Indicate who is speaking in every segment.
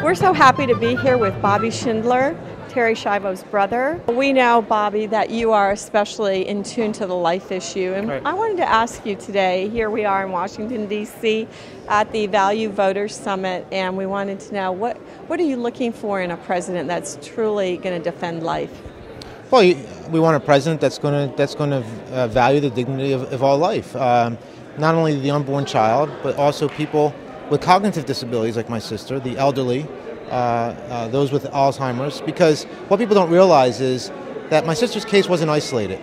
Speaker 1: We're so happy to be here with Bobby Schindler, Terri Schiavo's brother. We know, Bobby, that you are especially in tune to the life issue. And
Speaker 2: Right.
Speaker 1: I wanted to ask you today, here we are in Washington, D.C. at the Value Voters Summit, and we wanted to know, what are you looking for in a president that's truly going to defend life?
Speaker 2: Well, we want a president that's going to value the dignity of all life, not only the unborn child, but also people with cognitive disabilities like my sister, the elderly, those with Alzheimer's. Because what people don't realize is that my sister's case wasn't isolated,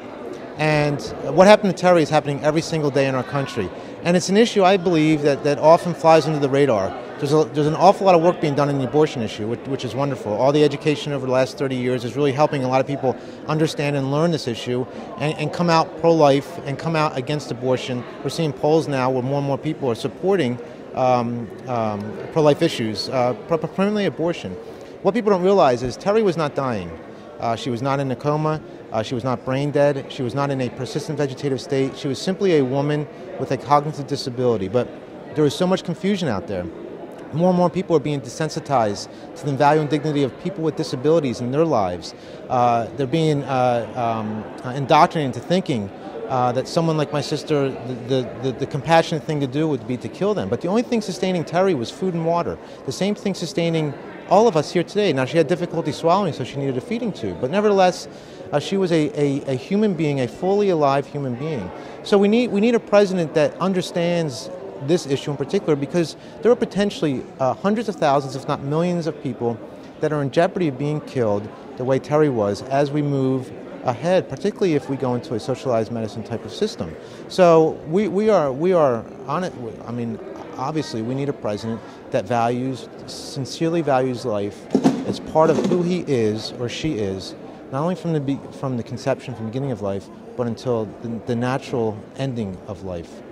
Speaker 2: and what happened to Terri is happening every single day in our country. And it's an issue, I believe, that often flies under the radar. There's an awful lot of work being done in the abortion issue, which is wonderful. All the education over the last 30 years is really helping a lot of people understand and learn this issue and come out pro-life and come out against abortion. We're seeing polls now where more and more people are supporting pro-life issues, primarily abortion. What people don't realize is Terri was not dying. She was not in a coma. She was not brain dead. She was not in a persistent vegetative state. She was simply a woman with a cognitive disability. But there is so much confusion out there. More and more people are being desensitized to the value and dignity of people with disabilities in their lives. They're being indoctrinated into thinking that someone like my sister, the compassionate thing to do would be to kill them. But the only thing sustaining Terri was food and water. The same thing sustaining all of us here today. Now, she had difficulty swallowing, so she needed a feeding tube. But nevertheless, she was a human being, a fully alive human being. So we need a president that understands this issue in particular, because there are potentially hundreds of thousands, if not millions of people that are in jeopardy of being killed the way Terri was as we move ahead, particularly if we go into a socialized medicine type of system. So we are on it. I mean, obviously we need a president that sincerely values life as part of who he is or she is, not only from the conception, from the beginning of life, but until the natural ending of life.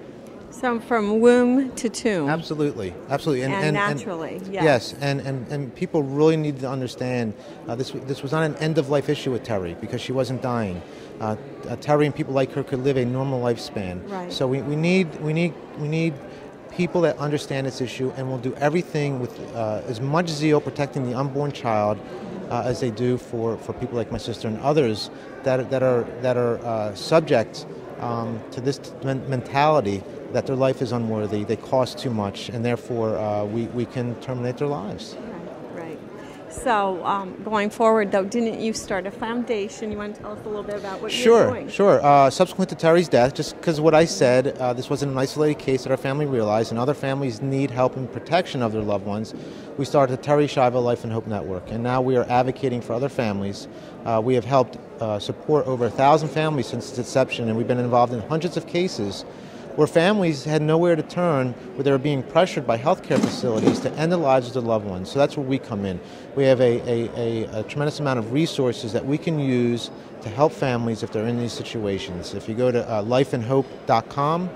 Speaker 1: So from womb to tomb.
Speaker 2: Absolutely, absolutely,
Speaker 1: and naturally,
Speaker 2: yes. And people really need to understand this was not an end of life issue with Terri, because she wasn't dying. Terri and people like her could live a normal lifespan.
Speaker 1: Right.
Speaker 2: So we need people that understand this issue and will do everything with as much zeal protecting the unborn child as they do for people like my sister and others that are subject to this mentality that their life is unworthy, they cost too much, and therefore we can terminate their lives.
Speaker 1: Right. So going forward, though, didn't you start a foundation? You want to tell us a little bit about what you're doing?
Speaker 2: Sure. Subsequent to Terri's death, just because of what I said, this wasn't an isolated case that our family realized, and other families need help and protection of their loved ones. We started the Terri Schiavo Life and Hope Network, and now we are advocating for other families. We have helped support over 1,000 families since its inception, and we've been involved in hundreds of cases where families had nowhere to turn, where they were being pressured by healthcare facilities to end the lives of their loved ones. So that's where we come in. We have a tremendous amount of resources that we can use to help families if they're in these situations. If you go to lifeandhope.com,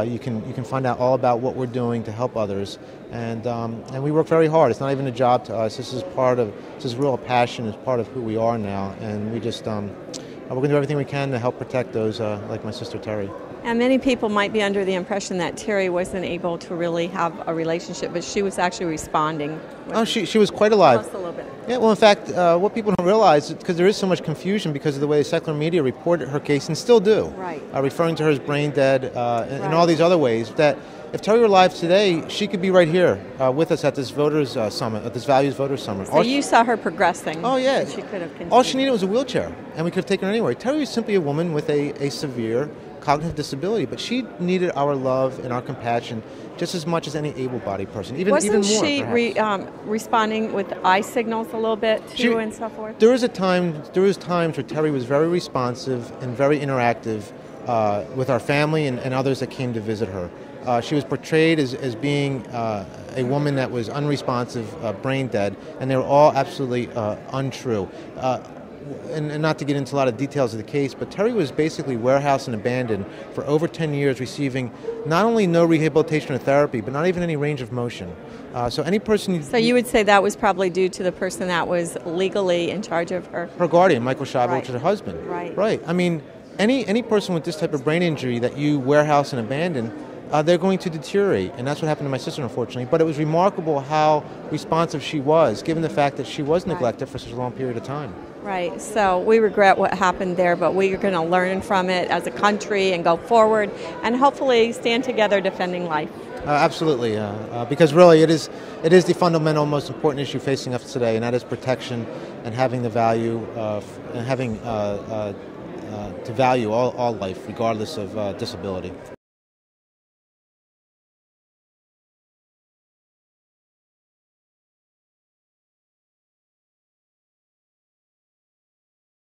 Speaker 2: you can find out all about what we're doing to help others, and we work very hard. It's not even a job to us. This is real passion. It's part of who we are now, and we just we're going to do everything we can to help protect those like my sister Terri.
Speaker 1: And many people might be under the impression that Terri wasn't able to really have a relationship, but she was actually responding.
Speaker 2: She was quite alive.
Speaker 1: Tell us a little bit.
Speaker 2: Yeah, well, in fact, what people don't realize, because there is so much confusion because of the way the secular media reported her case, and still do,
Speaker 1: right.
Speaker 2: Referring to her as brain dead and all these other ways, that if Terri were alive today, she could be right here with us at this Voters Summit, at this Values Voters Summit.
Speaker 1: So you saw her progressing.
Speaker 2: Oh, yeah.
Speaker 1: She could have continued.
Speaker 2: All she needed was a wheelchair, and we could have taken her anywhere. Terri was simply a woman with a severe cognitive disability, but she needed our love and our compassion just as much as any able-bodied person, even more.
Speaker 1: Wasn't she responding with eye signals a little bit too, and so forth?
Speaker 2: There was times where Terri was very responsive and very interactive with our family and others that came to visit her. She was portrayed as being a woman that was unresponsive, brain dead, and they were all absolutely untrue. And not to get into a lot of details of the case, but Terri was basically warehoused and abandoned for over 10 years, receiving not only no rehabilitation or therapy, but not even any range of motion. So any person...
Speaker 1: So you would say that was probably due to the person that was legally in charge of her?
Speaker 2: Her guardian, Michael Schiavo,
Speaker 1: Right.
Speaker 2: which is her husband.
Speaker 1: Right.
Speaker 2: Right. I mean, any person with this type of brain injury that you warehouse and abandon, they're going to deteriorate. And that's what happened to my sister, unfortunately. But it was remarkable how responsive she was, given the fact that she was neglected for such a long period of time.
Speaker 1: Right. So we regret what happened there, but we are going to learn from it as a country and go forward and hopefully stand together defending life.
Speaker 2: Absolutely, because really it is the fundamental, most important issue facing us today, and that is protection and having the value of and having to value all life, regardless of disability.